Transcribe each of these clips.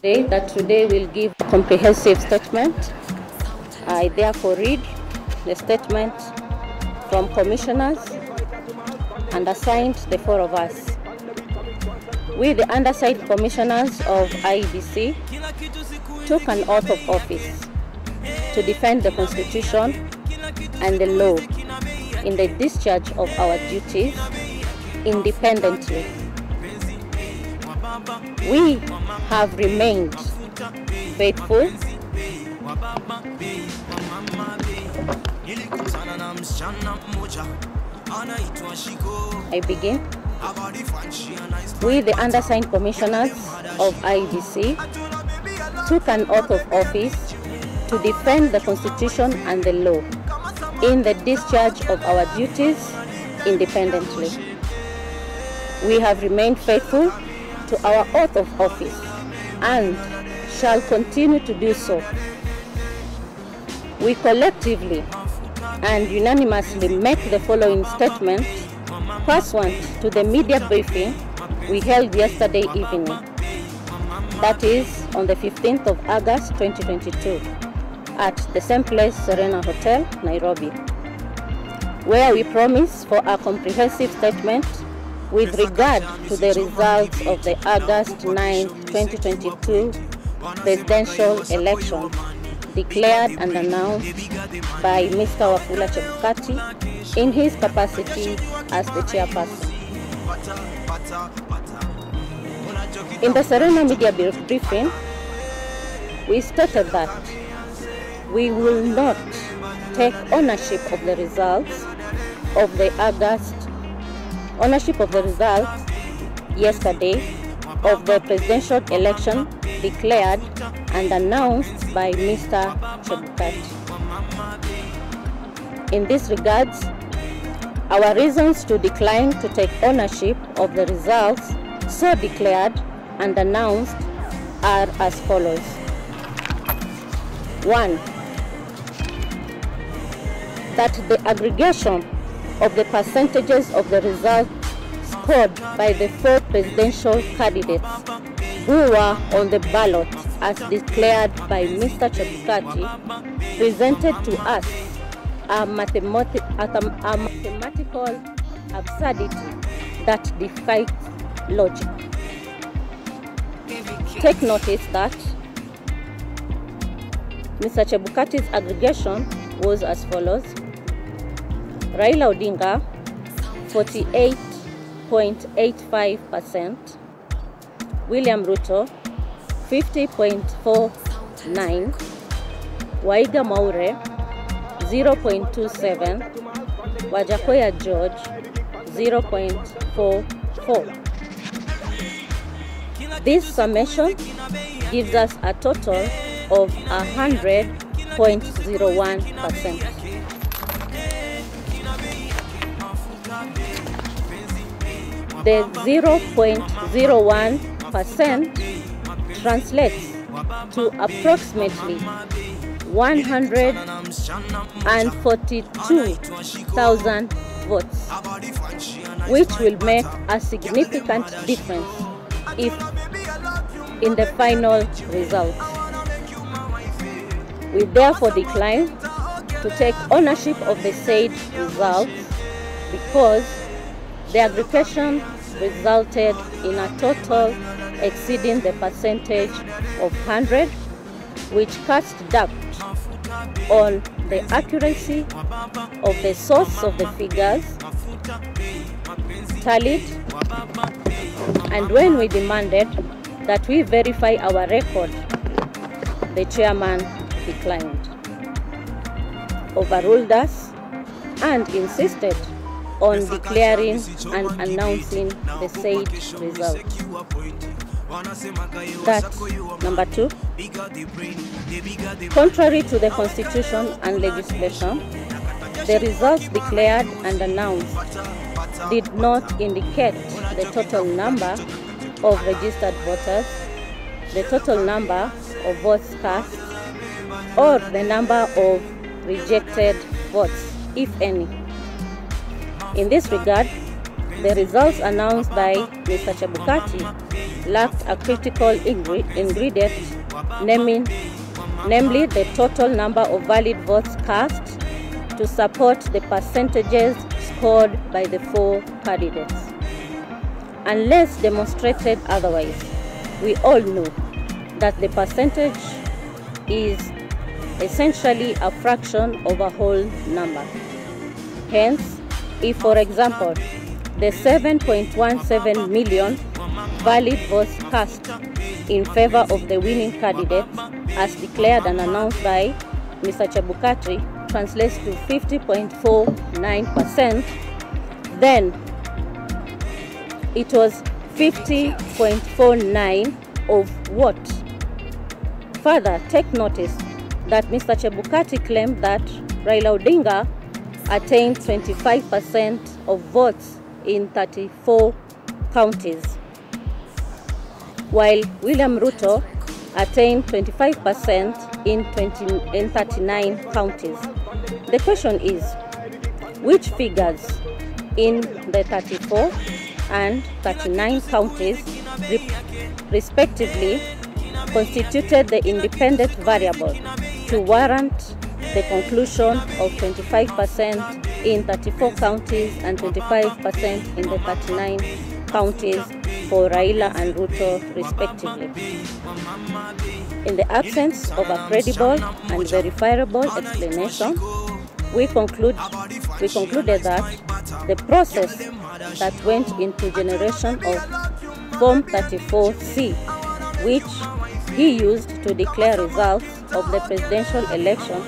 that today will give a comprehensive statement. I therefore read the statement from commissioners and assigned the four of us. We, the undersigned commissioners of IEBC, took an oath of office to defend the Constitution and the law in the discharge of our duties independently. We have remained faithful I begin. We, the undersigned commissioners of IEBC, took an oath of office to defend the Constitution and the law in the discharge of our duties independently. We have remained faithful to our oath of office and shall continue to do so. We collectively and unanimously make the following statement pursuant to the media briefing we held yesterday evening, that is on the 15th of August 2022 at the same place, Serena Hotel, Nairobi, where we promise for a comprehensive statement with regard to the results of the August 9, 2022 presidential election declared and announced by Mr. Wafula Chebukati in his capacity as the chairperson. In the Serena media briefing, we stated that we will not take ownership of the results of the results yesterday of the presidential election declared and announced by Mr. Chebukati. In this regards, our reasons to decline to take ownership of the results so declared and announced are as follows. 1. That the aggregation of the percentages of the results scored by the four presidential candidates who were on the ballot as declared by Mr. Chebukati presented to us a mathematical absurdity that defies logic. Take notice that Mr. Chebukati's aggregation was as follows: Raila Odinga 48.85%, William Ruto 50.49%, Waiga Maure 0.27%, Wajakoya George 0.44%. This summation gives us a total of 100.01%. The 0.01% translates to approximately 142,000 votes, which will make a significant difference in the final result. We therefore decline to take ownership of the said results because the aggregation resulted in a total exceeding the percentage of 100, which cast doubt on the accuracy of the source of the figures tallied, and when we demanded that we verify our record, the chairman declined, overruled us, and insisted on declaring and announcing the said result. That's number 2. Contrary to the Constitution and legislation, the results declared and announced did not indicate the total number of registered voters, the total number of votes cast, or the number of rejected votes, if any. In this regard, the results announced by Mr. Chebukati lacked a critical ingredient, namely the total number of valid votes cast to support the percentages scored by the 4 candidates. Unless demonstrated otherwise, we all know that the percentage is essentially a fraction of a whole number. Hence, if, for example, the 7.17 million valid votes cast in favor of the winning candidate, as declared and announced by Mr. Chebukati, translates to 50.49%, then it was 50.49 of what? Further, take notice that Mr. Chebukati claimed that Raila Odinga attained 25% of votes in 34 counties, while William Ruto attained 25% in 39 counties. The question is, which figures in the 34 and 39 counties respectively constituted the independent variable to warrant the conclusion of 25% in 34 counties and 25% in the 39 counties for Raila and Ruto respectively? In the absence of a credible and verifiable explanation, we concluded that the process that went into generation of Form 34C, which he used to declare results of the presidential election,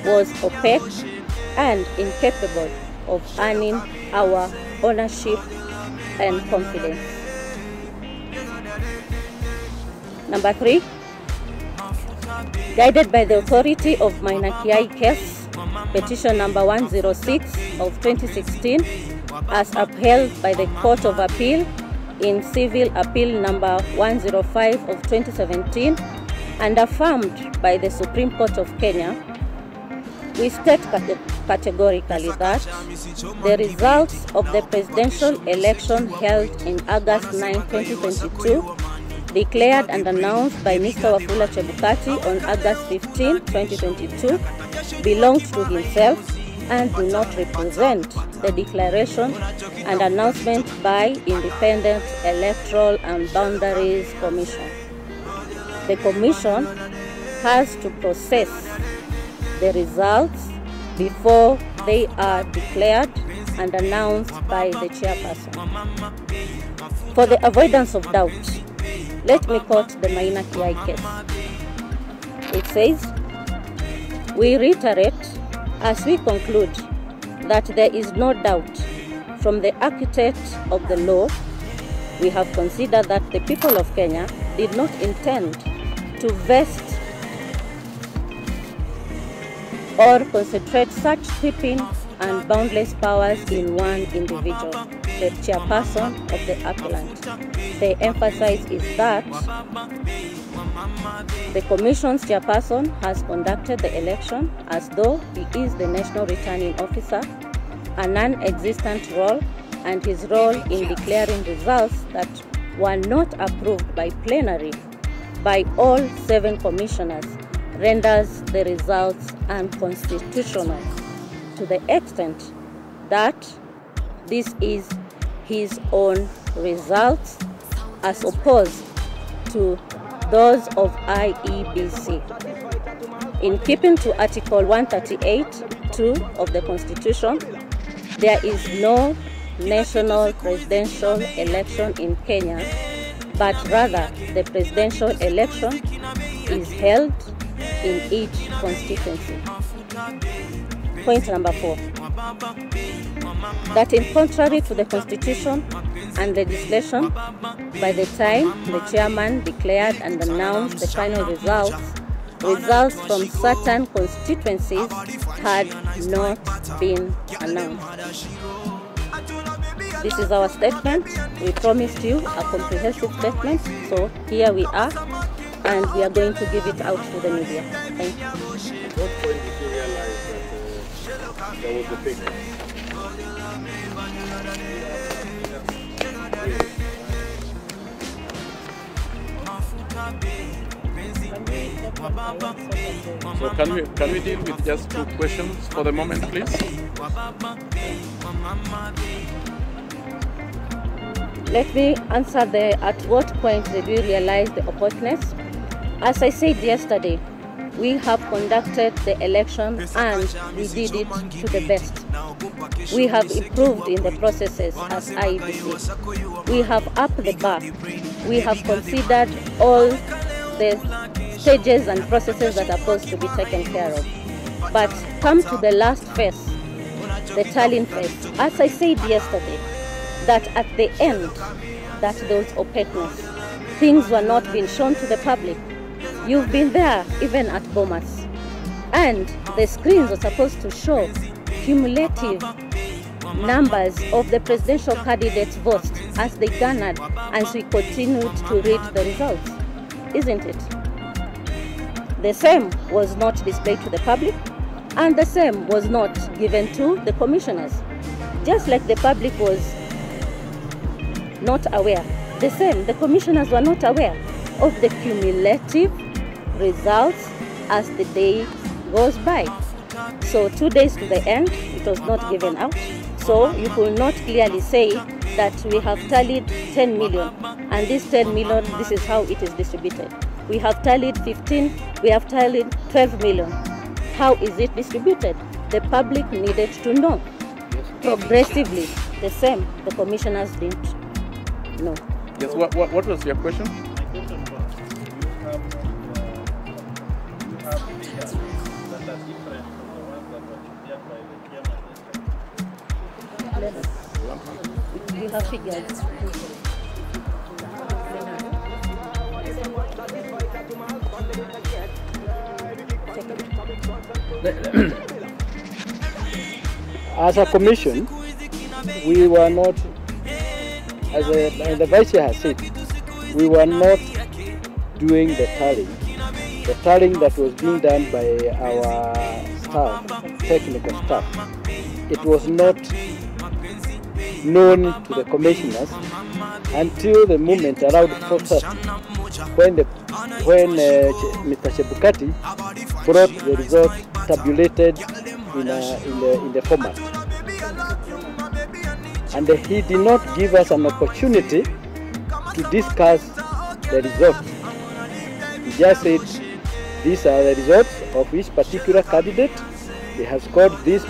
was opaque and incapable of earning our ownership and confidence. Number 3, guided by the authority of Maina Kiai case, petition number 106 of 2016, as upheld by the Court of Appeal in Civil Appeal number 105 of 2017 and affirmed by the Supreme Court of Kenya, we state categorically that the results of the presidential election held in August 9, 2022, declared and announced by Mr. Wafula Chebukati on August 15, 2022, belonged to himself and do not represent the declaration and announcement by Independent Electoral and Boundaries Commission. The Commission has to process the results before they are declared and announced by the chairperson. For the avoidance of doubt, let me quote the Maina Kiai case. It says, "We reiterate as we conclude that there is no doubt from the architect of the law, we have considered that the people of Kenya did not intend to vest or concentrate such sweeping and boundless powers in one individual, the chairperson of the appellant. The emphasis is that the Commission's chairperson has conducted the election as though he is the national returning officer, a non-existent role, and his role in declaring results that were not approved by plenary by all 7 commissioners renders the results unconstitutional to the extent that this is his own results as opposed to those of IEBC. In keeping to Article 138(2) of the Constitution, there is no national presidential election in Kenya, but rather the presidential election is held in each constituency. Point number 4. That in contrary to the Constitution and legislation, by the time the chairman declared and announced the final results from certain constituencies had not been announced. This is our statement. We promised you a comprehensive statement, so here we are, and we are going to give it out to the media. Thank you. At what point did you realize that there was a fake? So can we deal with just 2 questions for the moment, please? Let me answer at what point did we realize the opportuneness? As I said yesterday, we have conducted the election and we did it to the best. We have improved in the processes as IEBC. We have upped the bar. We have considered all the stages and processes that are supposed to be taken care of. But come to the last phase, the tallying phase. As I said yesterday, that at the end, that there was opaqueness. Things were not being shown to the public. You've been there even at Bomas. And the screens were supposed to show cumulative numbers of the presidential candidates' votes as they garnered as we continued to read the results. Isn't it? The same was not displayed to the public, and the same was not given to the commissioners. Just like the public was not aware, the same, the commissioners were not aware of the cumulative results as the day goes by. So 2 days to the end, it was not given out. So you could not clearly say that we have tallied 10 million, and this 10 million, this is how it is distributed. We have tallied 15, we have tallied 12 million. How is it distributed? The public needed to know. Progressively, the same, the commissioners didn't know. Yes, what was your question? We have figures. As a commission, we were not, as the Vice Chair has said, we were not doing the tallying. The tallying that was being done by our staff, technical staff, it was not known to the commissioners until the moment around 4:30 when Mr. Chebukati brought the result tabulated in the format. And he did not give us an opportunity to discuss the results. He just said, these are the results of each particular candidate. They have scored this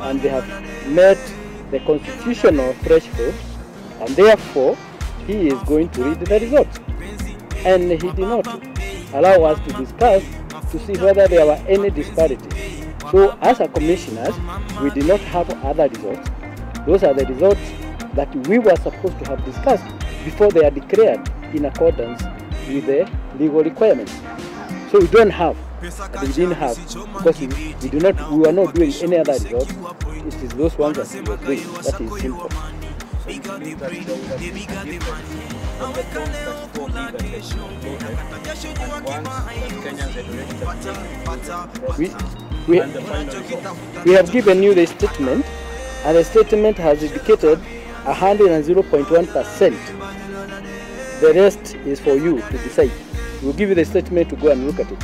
and they have met the constitutional threshold, and therefore he is going to read the results. And he did not allow us to discuss to see whether there were any disparities. So as a commissioners, we did not have other results. Those are the results that we were supposed to have discussed before they are declared in accordance with the legal requirements. So we don't have, we didn't have, because we were not doing any other results. It is those ones that we were doing. That is simple. We have given you the statement, and the statement has indicated 100.1%. The rest is for you to decide. We'll give you the statement to go and look at it.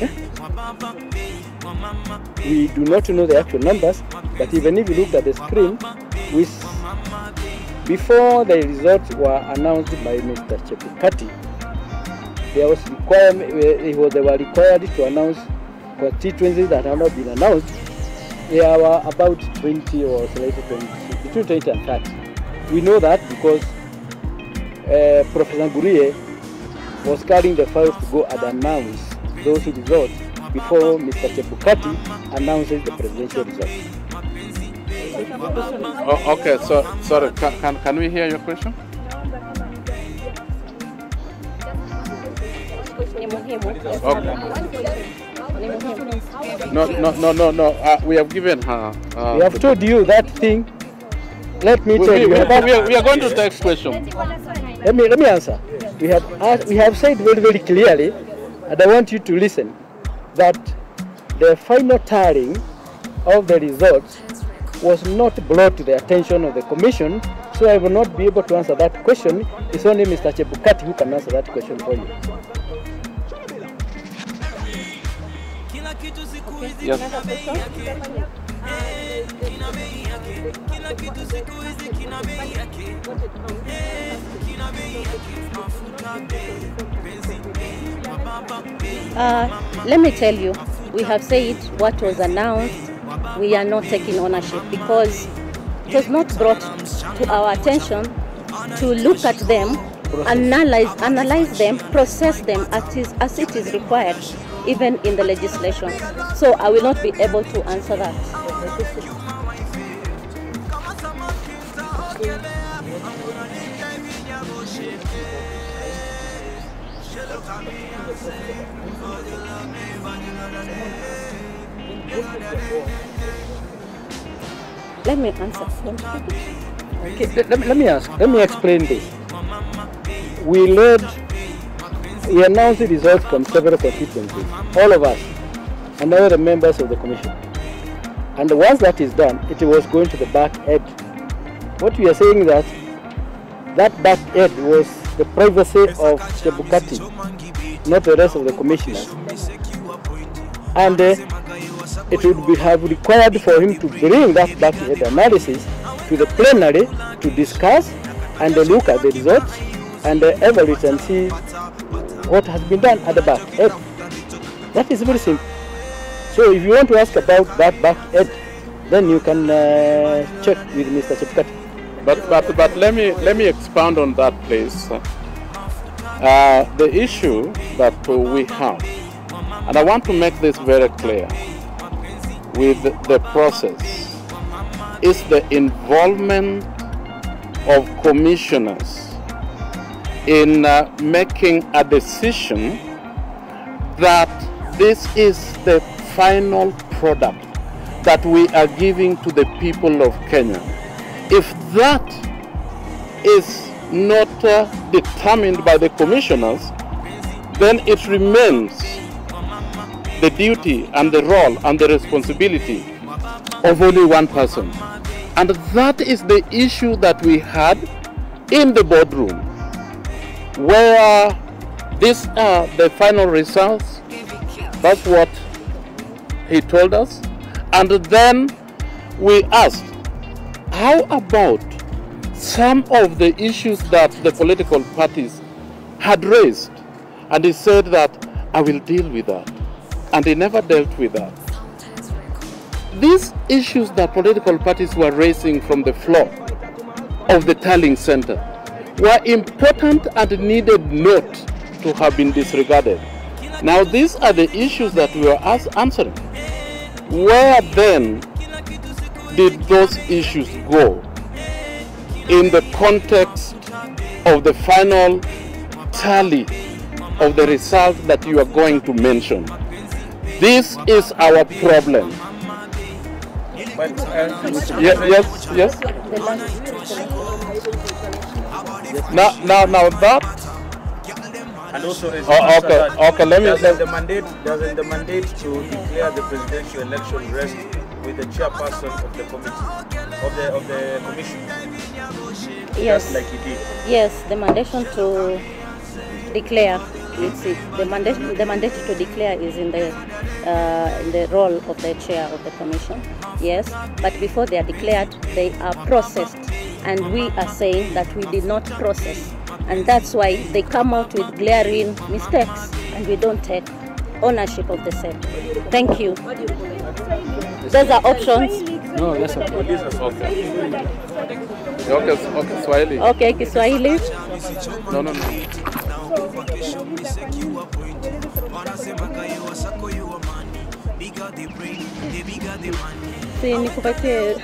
Yeah? We do not know the actual numbers, but even if you look at the screen, before the results were announced by Mr. Chebukati, they were required to announce constituencies that have not been announced. There were about 20 or slightly 20, between 20 and 30. We know that because Professor Ngurie was carrying the files to go and announce those results before Mr. Chebukati announces the presidential results. Oh, okay, so sorry, can we hear your question? No. We have given her. We have told you that thing. Let me tell you. We are going to the next question. Let me answer. We have said very, very clearly, and I want you to listen, that the final tallying of the results was not brought to the attention of the commission So I will not be able to answer that question. It's only Mr. Chebukati who can answer that question for you. Yes. Let me tell you, we have said what was announced. We are not taking ownership because it was not brought to our attention to look at them, analyze them, process them as it is required, even in the legislation. So I will not be able to answer that. Let me answer. Okay, let me explain this. We announced the results from several constituencies, all of us, and all the members of the commission. And once that is done, it was going to the back end. What we are saying is that back end was the privacy of Chebukati, not the rest of the commissioners. And it would have required for him to bring that back end analysis to the plenary to discuss and look at the results and evaluate and see what has been done at the back end. That is very simple. So if you want to ask about that back end, then you can check with Mr. Chebukati. But let me expound on that, please. The issue that we have, and I want to make this very clear with the process, is the involvement of commissioners in making a decision that this is the final product that we are giving to the people of Kenya. If that is not determined by the commissioners, then it remains the duty and the role and the responsibility of only one person. And that is the issue that we had in the boardroom, where these are the final results. That's what he told us. And then we asked, how about some of the issues that the political parties had raised? And he said that, I will deal with that. And he never dealt with that. These issues that political parties were raising from the floor of the tallying center were important and needed not to have been disregarded. Now these are the issues that we were answering. Where then did those issues go in the context of the final tally of the results that you are going to mention? This is our problem. Yes. Now that. And also, okay. Doesn't the mandate to declare the presidential election rest with the chairperson of the committee of the commission? Yes. Just like he did. Yes, the mandate to declare. The mandate to declare is in the role of the chair of the commission. Yes, but before they are declared, they are processed, and we are saying that we did not process, and that's why they come out with glaring mistakes, and we don't take ownership of the same. Thank you. Those are options. No, that's okay. Okay, Swahili. Okay, Kiswahili. No. Si nikupatie.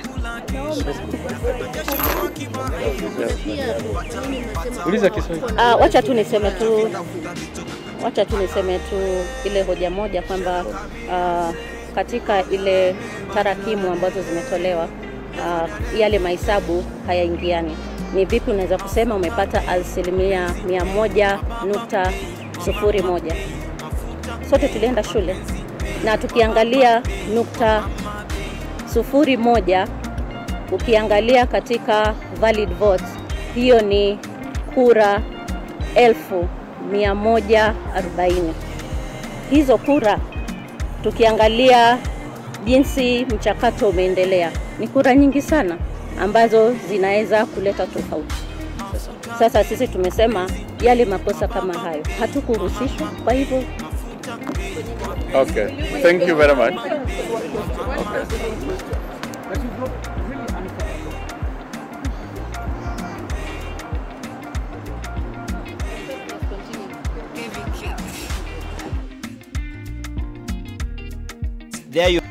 Uliza Kiswahili. Wacha tu niseme tu ile hoja moja kwamba katika ile tarakimu ambazo zimetolewa yale mahesabu hayaingiani. Ni vipi unaweza kusema umepata 100.01? Sote tulienda shule na tukiangalia 0.01, ukiangalia katika valid votes, hiyo ni kura 1140. Hizo kura tukiangalia jinsi mchakato umeendelea, ni kura nyingi sana ambazo zinaweza kuleta tofauti. Sasa sisi tumesema yale makosa kama hayo hatukuhusishwa, kwa hivyo. Okay, thank you very much. There you